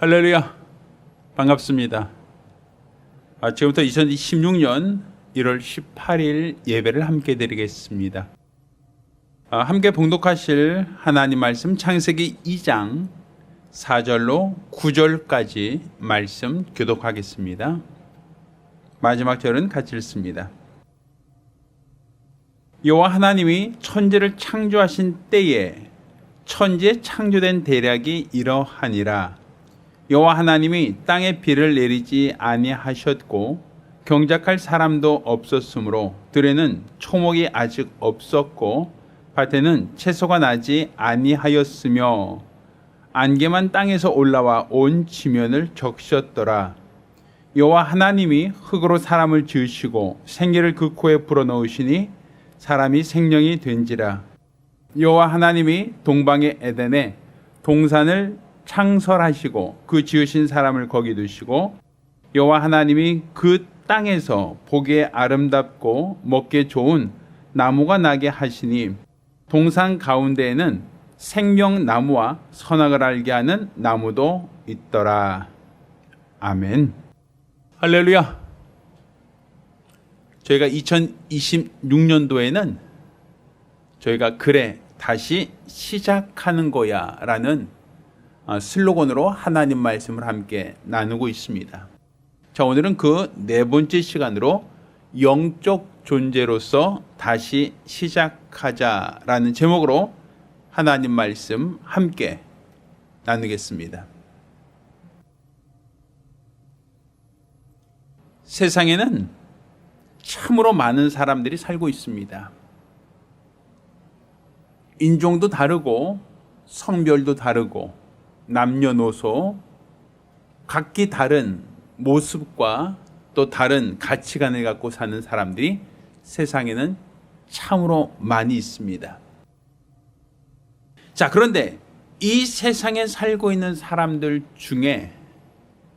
할렐루야, 반갑습니다. 지금부터 2016년 1월 18일 예배를 함께 드리겠습니다. 함께 봉독하실 하나님 말씀 창세기 2장 4절로 9절까지 말씀 교독하겠습니다. 마지막 절은 같이 읽습니다. 여호와 하나님이 천지를 창조하신 때에 천지에 창조된 대략이 이러하니라. 여호와 하나님이 땅에 비를 내리지 아니하셨고 경작할 사람도 없었으므로 들에는 초목이 아직 없었고 밭에는 채소가 나지 아니하였으며 안개만 땅에서 올라와 온 지면을 적셨더라. 여호와 하나님이 흙으로 사람을 지으시고 생기를 그 코에 불어넣으시니 사람이 생명이 된지라. 여호와 하나님이 동방의 에덴에 동산을 창설하시고 그 지으신 사람을 거기 두시고 여호와 하나님이 그 땅에서 보기에 아름답고 먹기에 좋은 나무가 나게 하시니 동산 가운데에는 생명나무와 선악을 알게 하는 나무도 있더라. 아멘. 할렐루야. 저희가 2026년도에는 저희가 그래 다시 시작하는 거야 라는 슬로건으로 하나님 말씀을 함께 나누고 있습니다. 자, 오늘은 그 네 번째 시간으로 영적 존재로서 다시 시작하자라는 제목으로 하나님 말씀 함께 나누겠습니다. 세상에는 참으로 많은 사람들이 살고 있습니다. 인종도 다르고 성별도 다르고 남녀노소 각기 다른 모습과 또 다른 가치관을 갖고 사는 사람들이 세상에는 참으로 많이 있습니다. 자, 그런데 이 세상에 살고 있는 사람들 중에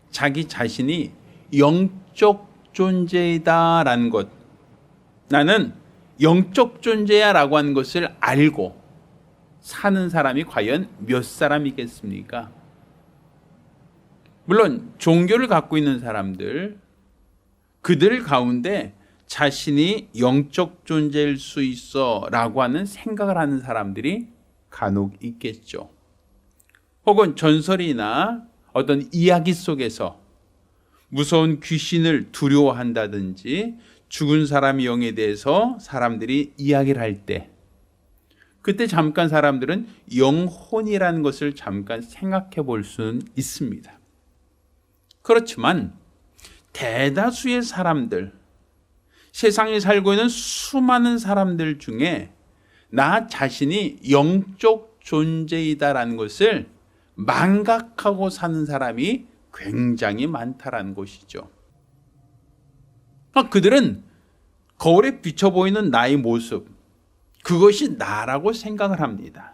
자기 자신이 영적 존재이다라는 것, 나는 영적 존재야 라고 하는 것을 알고 사는 사람이 과연 몇 사람이겠습니까? 물론 종교를 갖고 있는 사람들, 그들 가운데 자신이 영적 존재일 수 있어 라고 하는 생각을 하는 사람들이 간혹 있겠죠. 혹은 전설이나 어떤 이야기 속에서 무서운 귀신을 두려워한다든지 죽은 사람의 영에 대해서 사람들이 이야기를 할 때 그때 잠깐 사람들은 영혼이라는 것을 잠깐 생각해 볼 수는 있습니다. 그렇지만 대다수의 사람들, 세상에 살고 있는 수많은 사람들 중에 나 자신이 영적 존재이다라는 것을 망각하고 사는 사람이 굉장히 많다라는 것이죠. 그들은 거울에 비쳐 보이는 나의 모습, 그것이 나라고 생각을 합니다.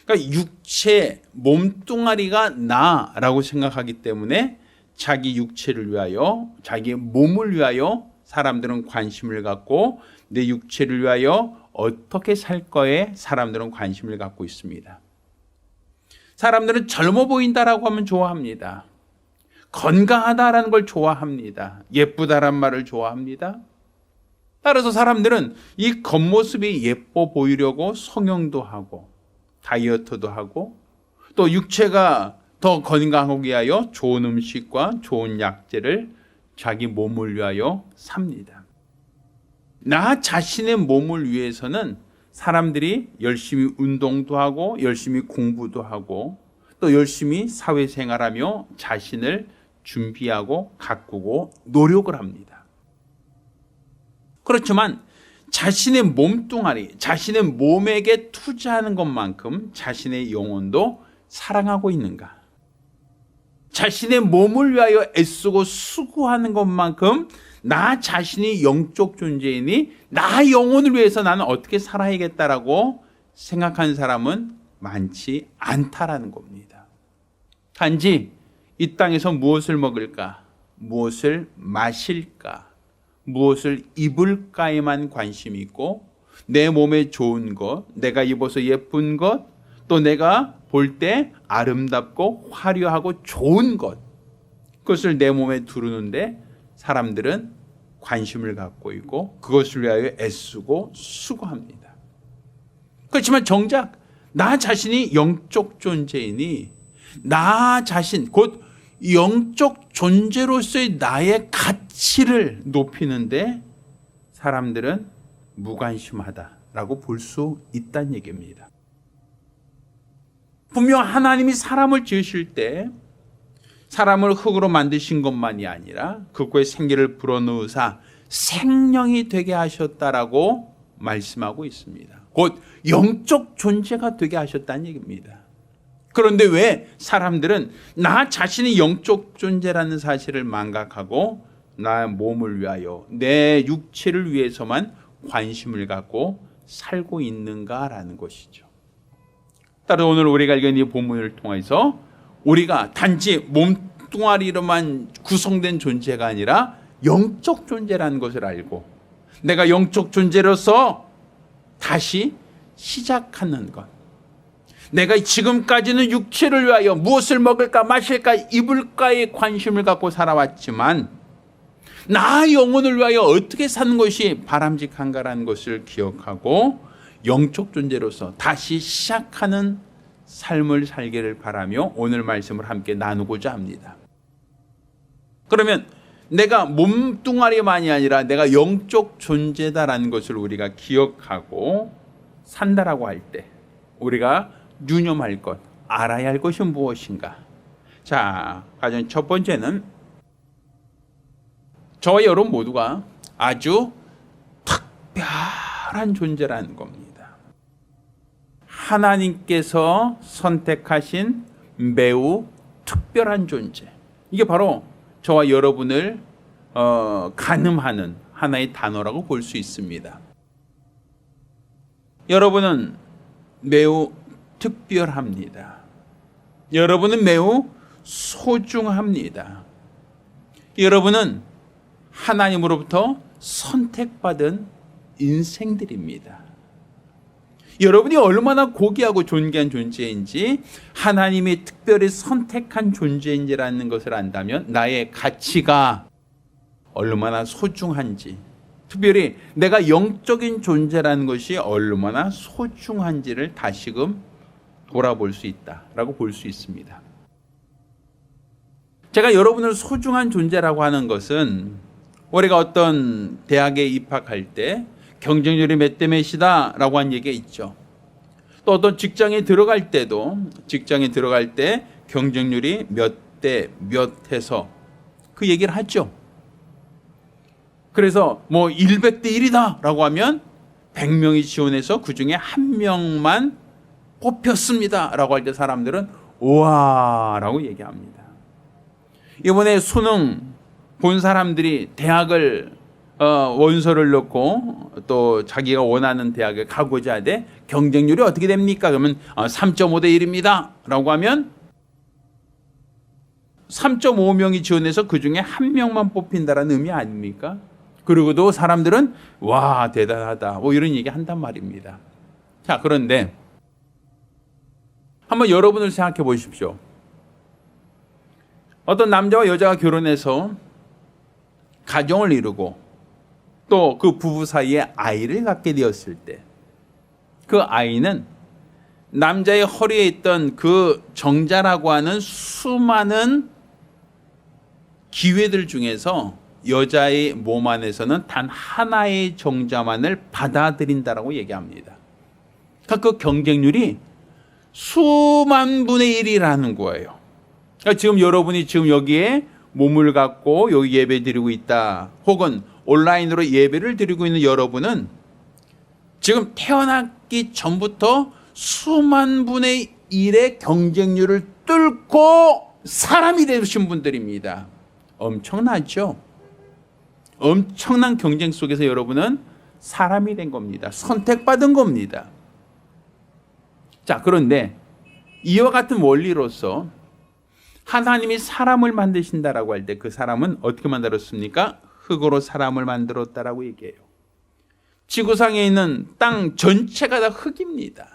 그러니까 육체, 몸뚱아리가 나라고 생각하기 때문에 자기 육체를 위하여, 자기의 몸을 위하여 사람들은 관심을 갖고 내 육체를 위하여 어떻게 살 거에 사람들은 관심을 갖고 있습니다. 사람들은 젊어 보인다라고 하면 좋아합니다. 건강하다라는 걸 좋아합니다. 예쁘다란 말을 좋아합니다. 따라서 사람들은 이 겉모습이 예뻐 보이려고 성형도 하고 다이어트도 하고 또 육체가 더 건강하기 위하여 좋은 음식과 좋은 약재를 자기 몸을 위하여 삽니다. 나 자신의 몸을 위해서는 사람들이 열심히 운동도 하고 열심히 공부도 하고 또 열심히 사회생활하며 자신을 준비하고 가꾸고 노력을 합니다. 그렇지만 자신의 몸뚱아리, 자신의 몸에게 투자하는 것만큼 자신의 영혼도 사랑하고 있는가? 자신의 몸을 위하여 애쓰고 수고하는 것만큼 나 자신이 영적 존재이니 나 영혼을 위해서 나는 어떻게 살아야겠다라고 생각하는 사람은 많지 않다라는 겁니다. 단지 이 땅에서 무엇을 먹을까? 무엇을 마실까? 무엇을 입을까에만 관심이 있고 내 몸에 좋은 것, 내가 입어서 예쁜 것, 또 내가 볼 때 아름답고 화려하고 좋은 것, 그것을 내 몸에 두르는데 사람들은 관심을 갖고 있고 그것을 위하여 애쓰고 수고합니다. 그렇지만 정작 나 자신이 영적 존재이니 나 자신 곧 영적 존재로서의 나의 가치를 높이는데 사람들은 무관심하다라고 볼 수 있다는 얘기입니다. 분명 하나님이 사람을 지으실 때 사람을 흙으로 만드신 것만이 아니라 그거에 생기를 불어넣으사 생명이 되게 하셨다라고 말씀하고 있습니다. 곧 영적 존재가 되게 하셨다는 얘기입니다. 그런데 왜 사람들은 나 자신이 영적 존재라는 사실을 망각하고 나의 몸을 위하여 내 육체를 위해서만 관심을 갖고 살고 있는가라는 것이죠. 따라서 오늘 우리가 읽은 이 본문을 통해서 우리가 단지 몸뚱아리로만 구성된 존재가 아니라 영적 존재라는 것을 알고 내가 영적 존재로서 다시 시작하는 것, 내가 지금까지는 육체를 위하여 무엇을 먹을까 마실까 입을까에 관심을 갖고 살아왔지만 나 영혼을 위하여 어떻게 사는 것이 바람직한가라는 것을 기억하고 영적 존재로서 다시 시작하는 삶을 살기를 바라며 오늘 말씀을 함께 나누고자 합니다. 그러면 내가 몸뚱아리만이 아니라 내가 영적 존재다라는 것을 우리가 기억하고 산다라고 할 때 우리가 유념할 것, 알아야 할 것이 무엇인가? 자, 가장 첫 번째는 저와 여러분 모두가 아주 특별한 존재라는 겁니다. 하나님께서 선택하신 매우 특별한 존재. 이게 바로 저와 여러분을 가늠하는 하나의 단어라고 볼 수 있습니다. 여러분은 매우 특별합니다. 여러분은 매우 소중합니다. 여러분은 하나님으로부터 선택받은 인생들입니다. 여러분이 얼마나 고귀하고 존귀한 존재인지 하나님이 특별히 선택한 존재인지라는 것을 안다면 나의 가치가 얼마나 소중한지, 특별히 내가 영적인 존재라는 것이 얼마나 소중한지를 다시금 돌아볼 수 있다라고 볼 수 있습니다. 제가 여러분을 소중한 존재라고 하는 것은 우리가 어떤 대학에 입학할 때 경쟁률이 몇 대 몇이다 라고 한 얘기가 있죠. 또 어떤 직장에 들어갈 때도 직장에 들어갈 때 경쟁률이 몇 대 몇 해서 그 얘기를 하죠. 그래서 뭐 100대 1이다 라고 하면 100명이 지원해서 그 중에 한 명만 뽑혔습니다 라고 할 때 사람들은 우와 라고 얘기합니다. 이번에 수능 본 사람들이 대학을 원서를 넣고 또 자기가 원하는 대학에 가고자 하되 경쟁률이 어떻게 됩니까? 그러면 3.5대 1입니다 라고 하면 3.5명이 지원해서 그 중에 한 명만 뽑힌다는 의미 아닙니까? 그리고도 사람들은 와 대단하다 뭐 이런 얘기 한단 말입니다. 자, 그런데 한번 여러분을 생각해 보십시오. 어떤 남자와 여자가 결혼해서 가정을 이루고 또 그 부부 사이에 아이를 갖게 되었을 때 그 아이는 남자의 허리에 있던 그 정자라고 하는 수많은 기회들 중에서 여자의 몸 안에서는 단 하나의 정자만을 받아들인다라고 얘기합니다. 그러니까 그 경쟁률이 수만 분의 1이라는 거예요. 그러니까 지금 여러분이 지금 여기에 몸을 갖고 여기 예배 드리고 있다, 혹은 온라인으로 예배를 드리고 있는 여러분은 지금 태어나기 전부터 수만 분의 1의 경쟁률을 뚫고 사람이 되신 분들입니다. 엄청나죠? 엄청난 경쟁 속에서 여러분은 사람이 된 겁니다. 선택받은 겁니다. 자, 그런데 이와 같은 원리로서 하나님이 사람을 만드신다라고 할 때 그 사람은 어떻게 만들었습니까? 흙으로 사람을 만들었다라고 얘기해요. 지구상에 있는 땅 전체가 다 흙입니다.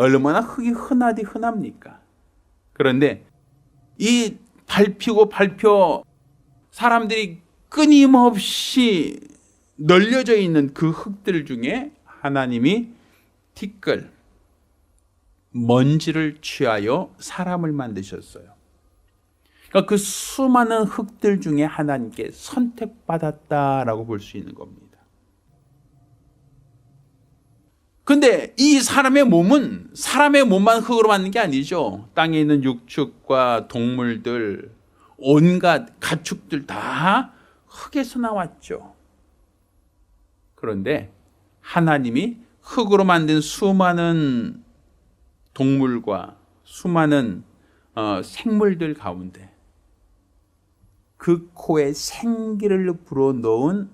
얼마나 흙이 흔하디 흔합니까? 그런데 이 밟혀 사람들이 끊임없이 널려져 있는 그 흙들 중에 하나님이 티끌, 먼지를 취하여 사람을 만드셨어요. 그러니까 그 수많은 흙들 중에 하나님께 선택받았다라고 볼 수 있는 겁니다. 근데 이 사람의 몸은 사람의 몸만 흙으로 만든 게 아니죠. 땅에 있는 육축과 동물들, 온갖 가축들 다 흙에서 나왔죠. 그런데 하나님이 흙으로 만든 수많은 동물과 수많은 생물들 가운데 그 코에 생기를 불어넣은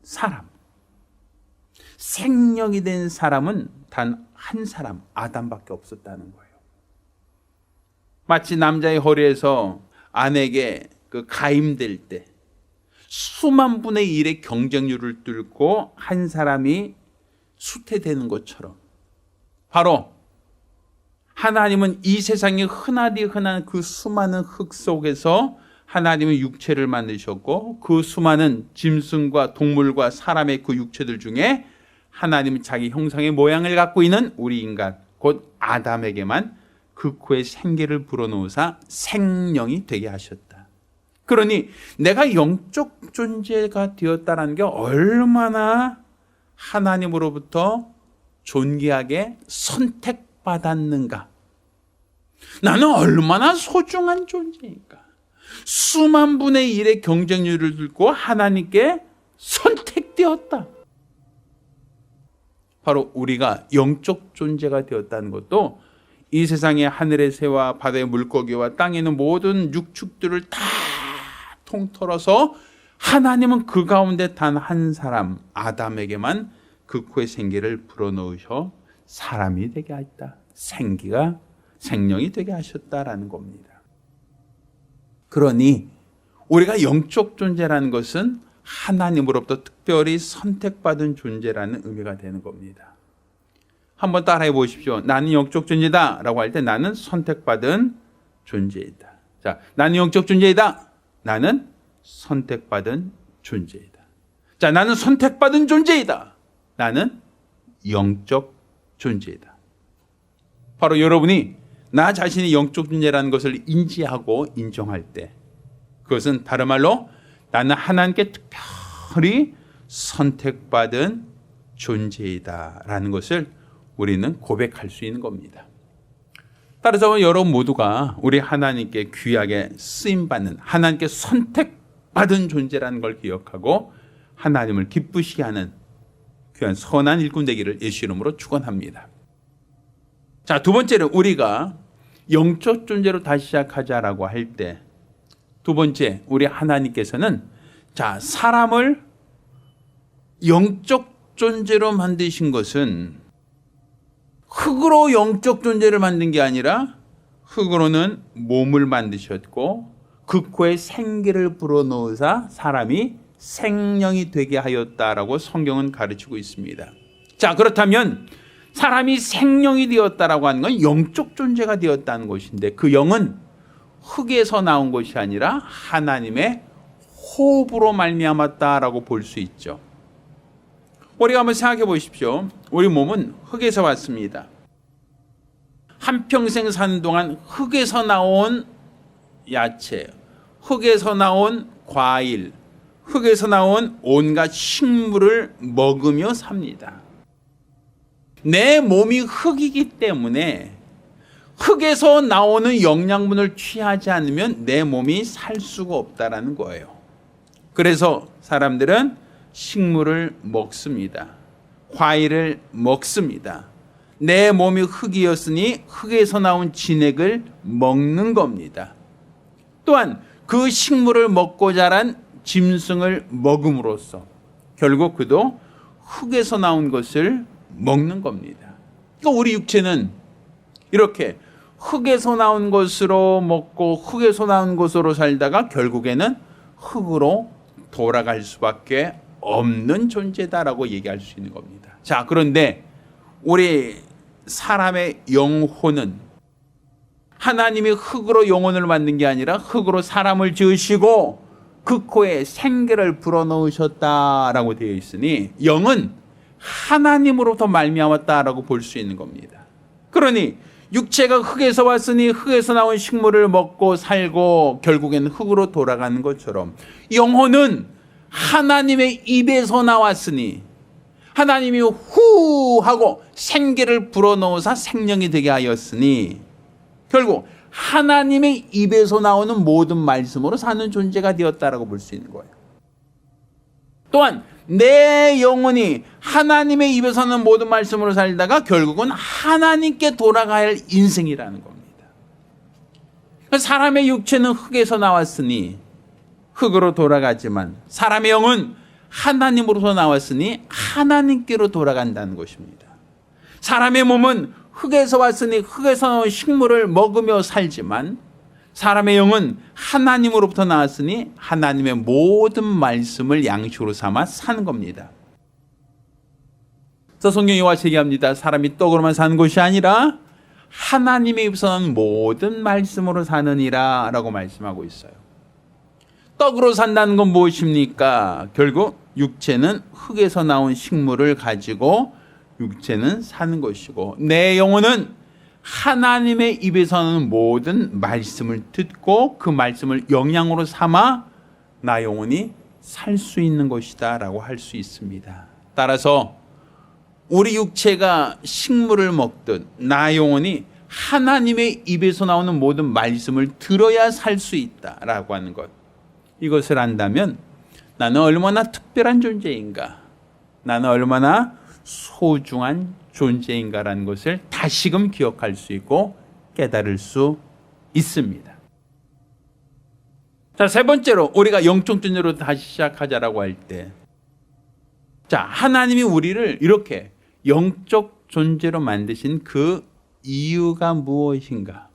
사람, 생명이 된 사람은 단 한 사람, 아담밖에 없었다는 거예요. 마치 남자의 허리에서 아내에게 그 가임될 때 수만 분의 1의 경쟁률을 뚫고 한 사람이 수태되는 것처럼, 바로 하나님은 이 세상에 흔하디 흔한 그 수많은 흙 속에서 하나님은 육체를 만드셨고, 그 수많은 짐승과 동물과 사람의 그 육체들 중에 하나님은 자기 형상의 모양을 갖고 있는 우리 인간, 곧 아담에게만 그 코에 생기를 불어넣으사 생명이 되게 하셨다. 그러니 내가 영적 존재가 되었다는 게 얼마나 하나님으로부터 존귀하게 선택받았는가. 나는 얼마나 소중한 존재인가. 수만 분의 1의 경쟁률을 들고 하나님께 선택되었다. 바로 우리가 영적 존재가 되었다는 것도 이 세상의 하늘의 새와 바다의 물고기와 땅에 있는 모든 육축들을 다 통틀어서 하나님은 그 가운데 단 한 사람 아담에게만 그 코에 생기를 불어넣으셔 사람이 되게 하였다. 생명이 되게 하셨다라는 겁니다. 그러니 우리가 영적 존재라는 것은 하나님으로부터 특별히 선택받은 존재라는 의미가 되는 겁니다. 한번 따라해 보십시오. 나는 영적 존재다 라고 할 때 나는 선택받은 존재이다. 자, 나는 영적 존재이다. 나는 선택받은 존재이다. 자, 나는 선택받은 존재이다. 나는 영적 존재이다. 바로 여러분이 나 자신이 영적 존재라는 것을 인지하고 인정할 때, 그것은 다른 말로 나는 하나님께 특별히 선택받은 존재이다라는 것을 우리는 고백할 수 있는 겁니다. 따라서 여러분 모두가 우리 하나님께 귀하게 쓰임받는, 하나님께 선택받은 존재라는 걸 기억하고 하나님을 기쁘시게 하는 귀한 선한 일꾼 되기를 예수 이름으로 축원합니다. 자, 두 번째는 우리가 영적 존재로 다시 시작하자라고 할 때, 두 번째, 우리 하나님께서는 자, 사람을 영적 존재로 만드신 것은 흙으로 영적 존재를 만든 게 아니라 흙으로는 몸을 만드셨고 그 코에 생기를 불어넣으사 사람이 생명이 되게 하였다라고 성경은 가르치고 있습니다. 자, 그렇다면 사람이 생명이 되었다라고 하는 건 영적 존재가 되었다는 것인데, 그 영은 흙에서 나온 것이 아니라 하나님의 호흡으로 말미암았다라고 볼 수 있죠. 우리가 한번 생각해 보십시오. 우리 몸은 흙에서 왔습니다. 한평생 사는 동안 흙에서 나온 야채, 흙에서 나온 과일, 흙에서 나온 온갖 식물을 먹으며 삽니다. 내 몸이 흙이기 때문에 흙에서 나오는 영양분을 취하지 않으면 내 몸이 살 수가 없다라는 거예요. 그래서 사람들은 식물을 먹습니다. 과일을 먹습니다. 내 몸이 흙이었으니 흙에서 나온 진액을 먹는 겁니다. 또한 그 식물을 먹고 자란 짐승을 먹음으로써 결국 그도 흙에서 나온 것을 먹는 겁니다. 그러니까 우리 육체는 이렇게 흙에서 나온 것으로 먹고 흙에서 나온 것으로 살다가 결국에는 흙으로 돌아갈 수밖에 없는 존재다라고 얘기할 수 있는 겁니다. 자, 그런데 우리 사람의 영혼은 하나님이 흙으로 영혼을 만든 게 아니라 흙으로 사람을 지으시고 그 코에 생기를 불어넣으셨다라고 되어 있으니 영은 하나님으로부터 말미암았다라고 볼 수 있는 겁니다. 그러니 육체가 흙에서 왔으니 흙에서 나온 식물을 먹고 살고 결국엔 흙으로 돌아가는 것처럼 영혼은 하나님의 입에서 나왔으니 하나님이 후 하고 생기를 불어넣으사 생명이 되게 하였으니 결국 하나님의 입에서 나오는 모든 말씀으로 사는 존재가 되었다라고 볼 수 있는 거예요. 또한 내 영혼이 하나님의 입에서 나오는 모든 말씀으로 살다가 결국은 하나님께 돌아가야 할 인생이라는 겁니다. 사람의 육체는 흙에서 나왔으니 흙으로 돌아가지만 사람의 영은 하나님으로서 나왔으니 하나님께로 돌아간다는 것입니다. 사람의 몸은 흙에서 왔으니 흙에서 나온 식물을 먹으며 살지만 사람의 영은 하나님으로부터 나왔으니 하나님의 모든 말씀을 양식으로 삼아 사는 겁니다. 그래서 성경이 와서 얘기합니다. 사람이 떡으로만 사는 것이 아니라 하나님의 입에서 나온 모든 말씀으로 사느니라 라고 말씀하고 있어요. 떡으로 산다는 건 무엇입니까? 결국 육체는 흙에서 나온 식물을 가지고 육체는 사는 것이고 내 영혼은 하나님의 입에서 나오는 모든 말씀을 듣고 그 말씀을 영양으로 삼아 나 영혼이 살 수 있는 것이다 라고 할 수 있습니다. 따라서 우리 육체가 식물을 먹듯 나 영혼이 하나님의 입에서 나오는 모든 말씀을 들어야 살 수 있다라고 하는 것. 이것을 안다면 나는 얼마나 특별한 존재인가, 나는 얼마나 소중한 존재인가라는 것을 다시금 기억할 수 있고 깨달을 수 있습니다. 자, 세 번째로 우리가 영적 존재로 다시 시작하자라고 할 때, 자, 하나님이 우리를 이렇게 영적 존재로 만드신 그 이유가 무엇인가?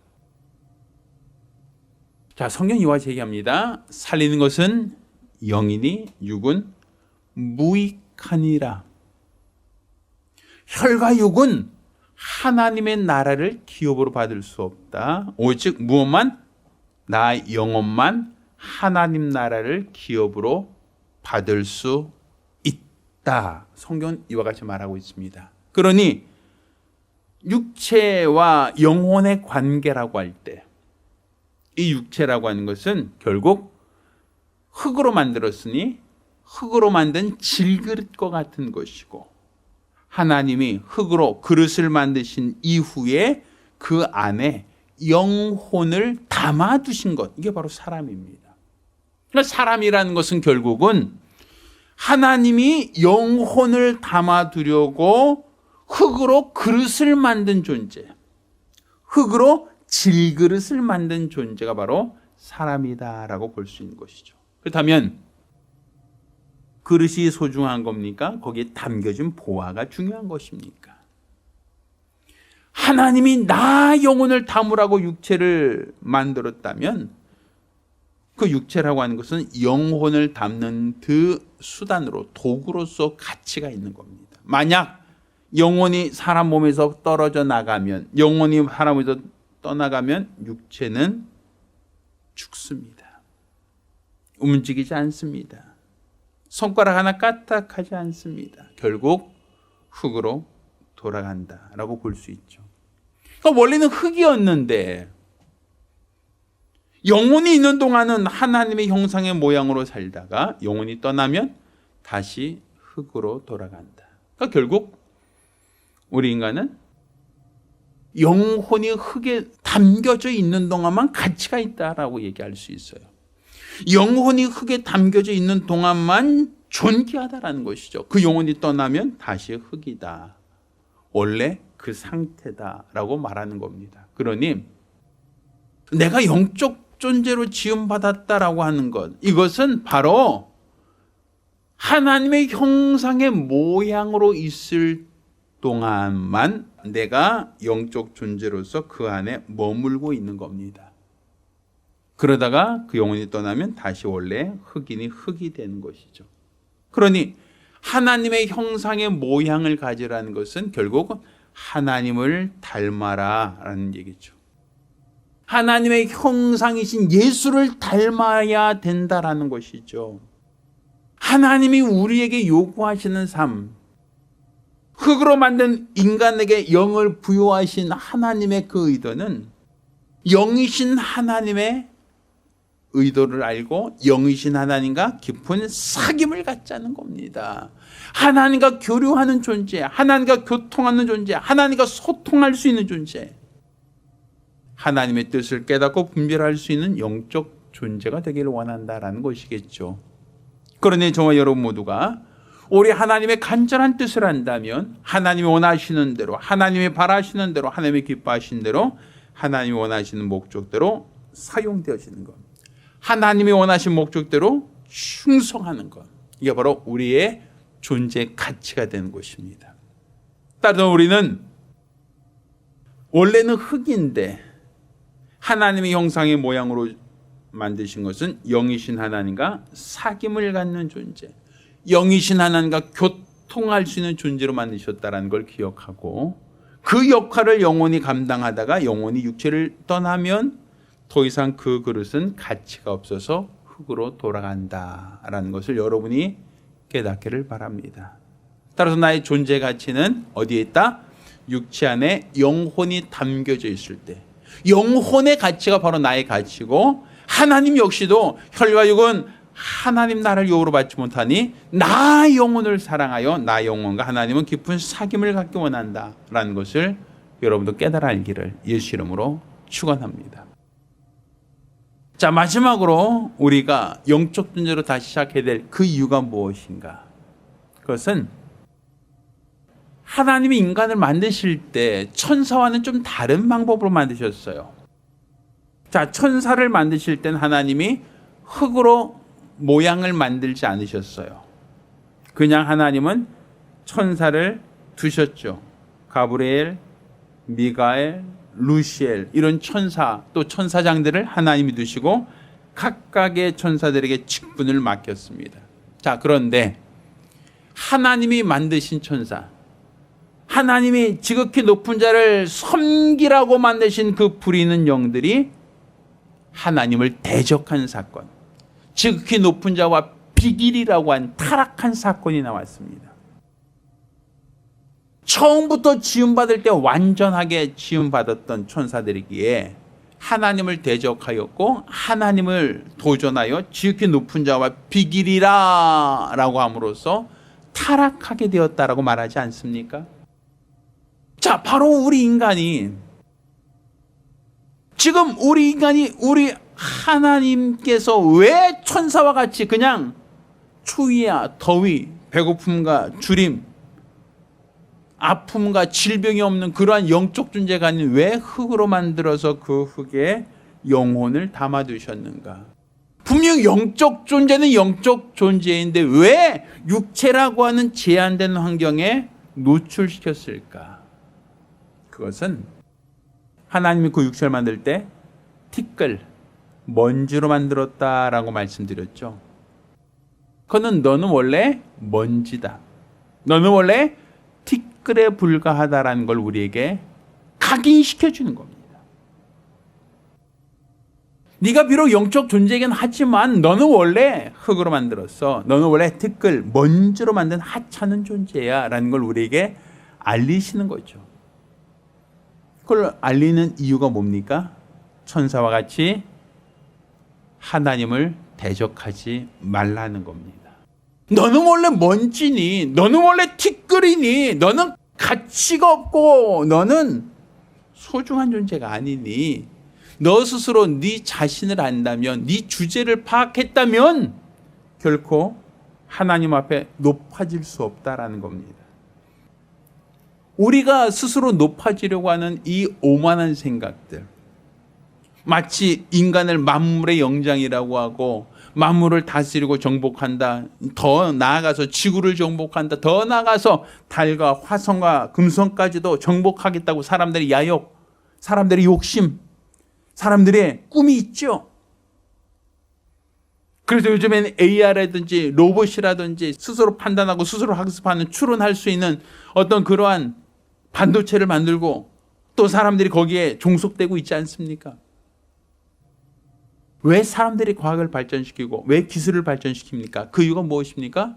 자, 성경이 이와 같이 얘기합니다. 살리는 것은 영이니 육은 무익하니라. 혈과 육은 하나님의 나라를 기업으로 받을 수 없다. 오직 무엇만? 나 영혼만 하나님 나라를 기업으로 받을 수 있다. 성경은 이와 같이 말하고 있습니다. 그러니 육체와 영혼의 관계라고 할 때 이 육체라고 하는 것은 결국 흙으로 만들었으니 흙으로 만든 질그릇과 같은 것이고 하나님이 흙으로 그릇을 만드신 이후에 그 안에 영혼을 담아두신 것, 이게 바로 사람입니다. 그러니까 사람이라는 것은 결국은 하나님이 영혼을 담아두려고 흙으로 그릇을 만든 존재, 흙으로 질그릇을 만든 존재가 바로 사람이다라고 볼 수 있는 것이죠. 그렇다면 그릇이 소중한 겁니까? 거기에 담겨진 보화가 중요한 것입니까? 하나님이 나 영혼을 담으라고 육체를 만들었다면 그 육체라고 하는 것은 영혼을 담는 그 수단으로, 도구로서 가치가 있는 겁니다. 만약 영혼이 사람 몸에서 떨어져 나가면, 영혼이 사람 몸에서 떠나가면 육체는 죽습니다. 움직이지 않습니다. 손가락 하나 까딱하지 않습니다. 결국 흙으로 돌아간다라고 볼 수 있죠. 그러니까 원래는 흙이었는데 영혼이 있는 동안은 하나님의 형상의 모양으로 살다가 영혼이 떠나면 다시 흙으로 돌아간다. 그러니까 결국 우리 인간은 영혼이 흙에 담겨져 있는 동안만 가치가 있다라고 얘기할 수 있어요. 영혼이 흙에 담겨져 있는 동안만 존귀하다라는 것이죠. 그 영혼이 떠나면 다시 흙이다. 원래 그 상태다라고 말하는 겁니다. 그러니 내가 영적 존재로 지음받았다라고 하는 것, 이것은 바로 하나님의 형상의 모양으로 있을 동안만 내가 영적 존재로서 그 안에 머물고 있는 겁니다. 그러다가 그 영혼이 떠나면 다시 원래 흙이니 흙이 되는 것이죠. 그러니 하나님의 형상의 모양을 가지라는 것은 결국은 하나님을 닮아라라는 얘기죠. 하나님의 형상이신 예수를 닮아야 된다라는 것이죠. 하나님이 우리에게 요구하시는 삶, 흙으로 만든 인간에게 영을 부여하신 하나님의 그 의도는 영이신 하나님의 의도를 알고 영이신 하나님과 깊은 사귐을 갖자는 겁니다. 하나님과 교류하는 존재, 하나님과 교통하는 존재, 하나님과 소통할 수 있는 존재, 하나님의 뜻을 깨닫고 분별할 수 있는 영적 존재가 되기를 원한다라는 것이겠죠. 그러니 저와 여러분 모두가 우리 하나님의 간절한 뜻을 안다면 하나님이 원하시는 대로, 하나님이 바라시는 대로, 하나님이 기뻐하시는 대로, 하나님이 원하시는 목적대로 사용되어지는 것, 하나님이 원하신 목적대로 충성하는 것, 이게 바로 우리의 존재 가치가 되는 것입니다. 따라서 우리는 원래는 흙인데 하나님의 형상의 모양으로 만드신 것은 영이신 하나님과 사귐을 갖는 존재, 영이신 하나님과 교통할 수 있는 존재로 만드셨다는 걸 기억하고 그 역할을 영혼이 감당하다가 영혼이 육체를 떠나면 더 이상 그 그릇은 가치가 없어서 흙으로 돌아간다라는 것을 여러분이 깨닫기를 바랍니다. 따라서 나의 존재 가치는 어디에 있다? 육체 안에 영혼이 담겨져 있을 때, 영혼의 가치가 바로 나의 가치고, 하나님 역시도 혈과 육은 하나님 나라를 유업으로 받지 못하니 나 영혼을 사랑하여 나 영혼과 하나님은 깊은 사귐을 갖기 원한다라는 것을 여러분도 깨달아 알기를 예수 이름으로 축원합니다. 자, 마지막으로 우리가 영적 존재로 다시 시작해야 될 그 이유가 무엇인가? 그것은 하나님이 인간을 만드실 때 천사와는 좀 다른 방법으로 만드셨어요. 자, 천사를 만드실 때는 하나님이 흙으로 모양을 만들지 않으셨어요. 그냥 하나님은 천사를 두셨죠. 가브리엘, 미가엘, 루시엘, 이런 천사, 또 천사장들을 하나님이 두시고 각각의 천사들에게 직분을 맡겼습니다. 자, 그런데 하나님이 만드신 천사, 하나님이 지극히 높은 자를 섬기라고 만드신 그 부리는 영들이 하나님을 대적한 사건, 지극히 높은 자와 비길이라고 한 타락한 사건이 나왔습니다. 처음부터 지음받을 때 완전하게 지음받았던 천사들이기에 하나님을 대적하였고 하나님을 도전하여 지극히 높은 자와 비길이라 라고 함으로써 타락하게 되었다라고 말하지 않습니까? 자, 바로 우리 인간이 지금 우리 하나님께서 왜 천사와 같이 그냥 추위야 더위, 배고픔과 주림, 아픔과 질병이 없는 그러한 영적 존재가 아닌 왜 흙으로 만들어서 그 흙에 영혼을 담아두셨는가? 분명 영적 존재는 영적 존재인데 왜 육체라고 하는 제한된 환경에 노출시켰을까? 그것은 하나님이 그 육체를 만들 때 티끌, 먼지로 만들었다라고 말씀드렸죠. 그거는 너는 원래 먼지다, 너는 원래 티끌에 불과하다라는 걸 우리에게 각인시켜주는 겁니다. 네가 비록 영적 존재이긴 하지만 너는 원래 흙으로 만들었어, 너는 원래 티끌, 먼지로 만든 하찮은 존재야 라는 걸 우리에게 알리시는 거죠. 그걸 알리는 이유가 뭡니까? 천사와 같이 하나님을 대적하지 말라는 겁니다. 너는 원래 먼지니, 너는 원래 티끌이니, 너는 가치가 없고 너는 소중한 존재가 아니니, 너 스스로 네 자신을 안다면, 네 주제를 파악했다면 결코 하나님 앞에 높아질 수 없다라는 겁니다. 우리가 스스로 높아지려고 하는 이 오만한 생각들, 마치 인간을 만물의 영장이라고 하고 만물을 다스리고 정복한다, 더 나아가서 지구를 정복한다, 더 나아가서 달과 화성과 금성까지도 정복하겠다고 사람들의 야욕, 사람들의 욕심, 사람들의 꿈이 있죠. 그래서 요즘에는 AI라든지 로봇이라든지 스스로 판단하고 스스로 학습하는, 추론할 수 있는 어떤 그러한 반도체를 만들고 또 사람들이 거기에 종속되고 있지 않습니까? 왜 사람들이 과학을 발전시키고 왜 기술을 발전시킵니까? 그 이유가 무엇입니까?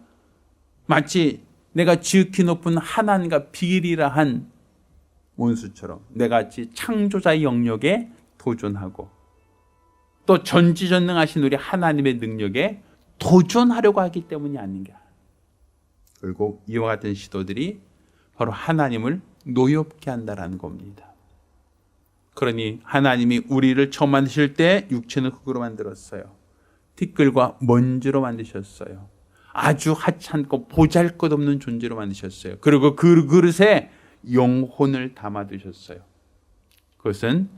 마치 내가 지극히 높은 하나님과 비례한 원수처럼 내같이 창조자의 영역에 도전하고 또 전지전능하신 우리 하나님의 능력에 도전하려고 하기 때문이 아닌가. 결국 이와 같은 시도들이 바로 하나님을 노엽게 한다는 겁니다. 그러니 하나님이 우리를 처음 만드실 때 육체는 흙으로 만들었어요. 티끌과 먼지로 만드셨어요. 아주 하찮고 보잘것없는 존재로 만드셨어요. 그리고 그 그릇에 영혼을 담아두셨어요. 그것은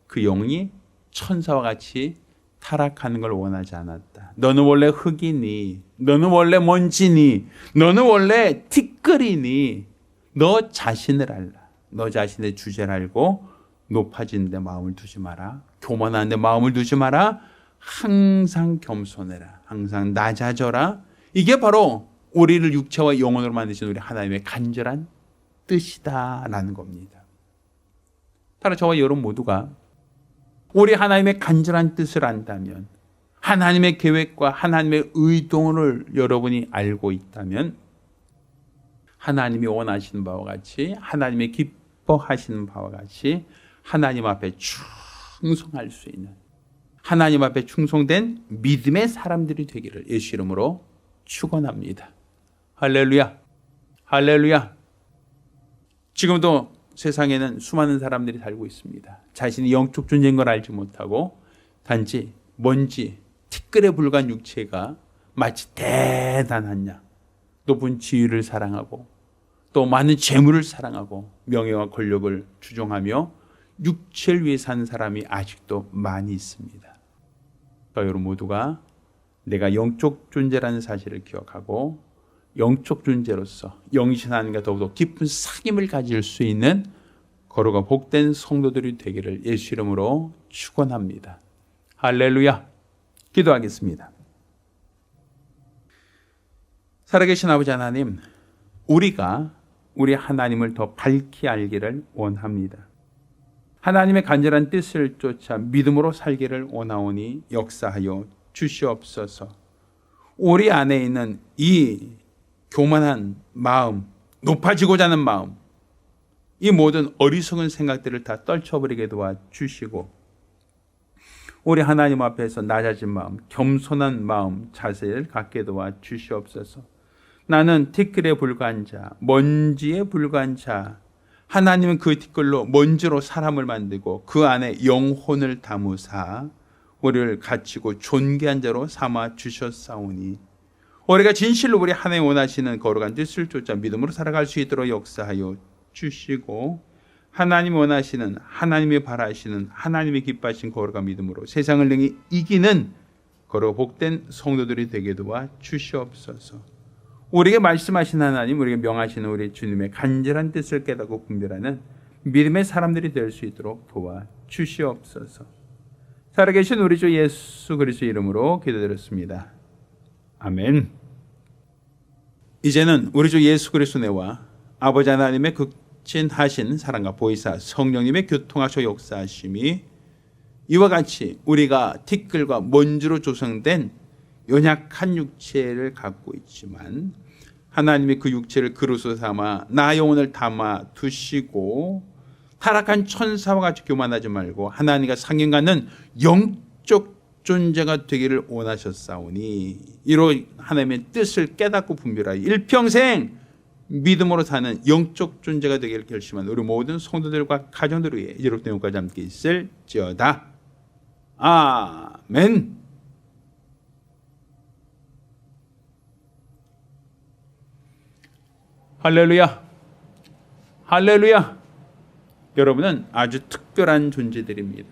그 영이 천사와 같이 타락하는 걸 원하지 않았다. 너는 원래 흙이니, 너는 원래 먼지니, 너는 원래 티끌이니, 너 자신을 알라. 너 자신의 주제를 알고 높아지는 데 마음을 두지 마라. 교만하는 데 마음을 두지 마라. 항상 겸손해라. 항상 낮아져라. 이게 바로 우리를 육체와 영혼으로 만드신 우리 하나님의 간절한 뜻이다라는 겁니다. 따라 저와 여러분 모두가 우리 하나님의 간절한 뜻을 안다면, 하나님의 계획과 하나님의 의도를 여러분이 알고 있다면 하나님이 원하시는 바와 같이, 하나님의 기뻐하시는 바와 같이 하나님 앞에 충성할 수 있는, 하나님 앞에 충성된 믿음의 사람들이 되기를 예수 이름으로 축원합니다. 할렐루야, 할렐루야. 지금도 세상에는 수많은 사람들이 살고 있습니다. 자신이 영적 존재인 걸 알지 못하고 단지 먼지, 티끌에 불과한 육체가 마치 대단한 양, 높은 지위를 사랑하고 또 많은 재물을 사랑하고 명예와 권력을 추종하며 육체를 위해 사는 사람이 아직도 많이 있습니다. 여러분 모두가 내가 영적 존재라는 사실을 기억하고 영적 존재로서 영이신 하나님과 더욱더 깊은 사귐을 가질 수 있는 거룩하고 복된 성도들이 되기를 예수 이름으로 축원합니다. 할렐루야. 기도하겠습니다. 살아계신 아버지 하나님, 우리가 우리 하나님을 더 밝히 알기를 원합니다. 하나님의 간절한 뜻을 쫓아 믿음으로 살기를 원하오니 역사하여 주시옵소서. 우리 안에 있는 이 교만한 마음, 높아지고자 하는 마음, 이 모든 어리석은 생각들을 다 떨쳐버리게 도와주시고 우리 하나님 앞에서 낮아진 마음, 겸손한 마음, 자세를 갖게 도와주시옵소서. 나는 티끌에 불과한 자, 먼지에 불과한 자, 하나님은 그 티끌로 먼지로 사람을 만들고 그 안에 영혼을 담으사 우리를 갇히고 존귀한 자로 삼아 주셨사오니 우리가 진실로 우리 하나님 원하시는 거룩한 뜻을 쫓아 믿음으로 살아갈 수 있도록 역사하여 주시고 하나님 원하시는, 하나님이 바라시는, 하나님이 기뻐하신 거룩한 믿음으로 세상을 능히 이기는 거룩 복된 성도들이 되게 도와 주시옵소서. 우리에게 말씀하신 하나님, 우리에게 명하시는 우리 주님의 간절한 뜻을 깨닫고 분별하는 믿음의 사람들이 될 수 있도록 도와 주시옵소서. 살아계신 우리 주 예수 그리스도 이름으로 기도드렸습니다. 아멘. 이제는 우리 주 예수 그리스도 내와 아버지 하나님의 극진하신 사랑과 보이사 성령님의 교통하셔 역사하심이 이와 같이 우리가 티끌과 먼지로 조성된 연약한 육체를 갖고 있지만 하나님이 그 육체를 그릇으로 삼아 나 영혼을 담아 두시고 타락한 천사와 같이 교만하지 말고 하나님과 상행 갖는 영적 존재가 되기를 원하셨사오니 이로 하나님의 뜻을 깨닫고 분별하여 일평생 믿음으로 사는 영적 존재가 되기를 결심한 우리 모든 성도들과 가정들을 위해 이제로부터 영원까지 함께 있을지어다. 아멘. 할렐루야, 할렐루야. 여러분은 아주 특별한 존재들입니다.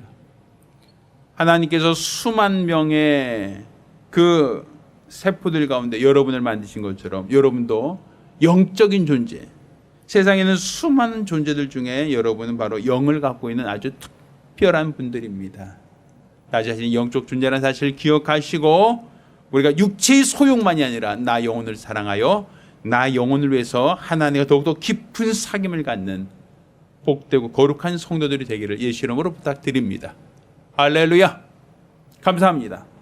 하나님께서 수만 명의 그 세포들 가운데 여러분을 만드신 것처럼 여러분도 영적인 존재, 세상에는 수많은 존재들 중에 여러분은 바로 영을 갖고 있는 아주 특별한 분들입니다. 나 자신이 영적 존재라는 사실을 기억하시고 우리가 육체의 소욕만이 아니라 나 영혼을 사랑하여 나 영혼을 위해서 하나님과 더욱더 깊은 사귐을 갖는 복되고 거룩한 성도들이 되기를 예수 이름으로 부탁드립니다. 할렐루야. 감사합니다.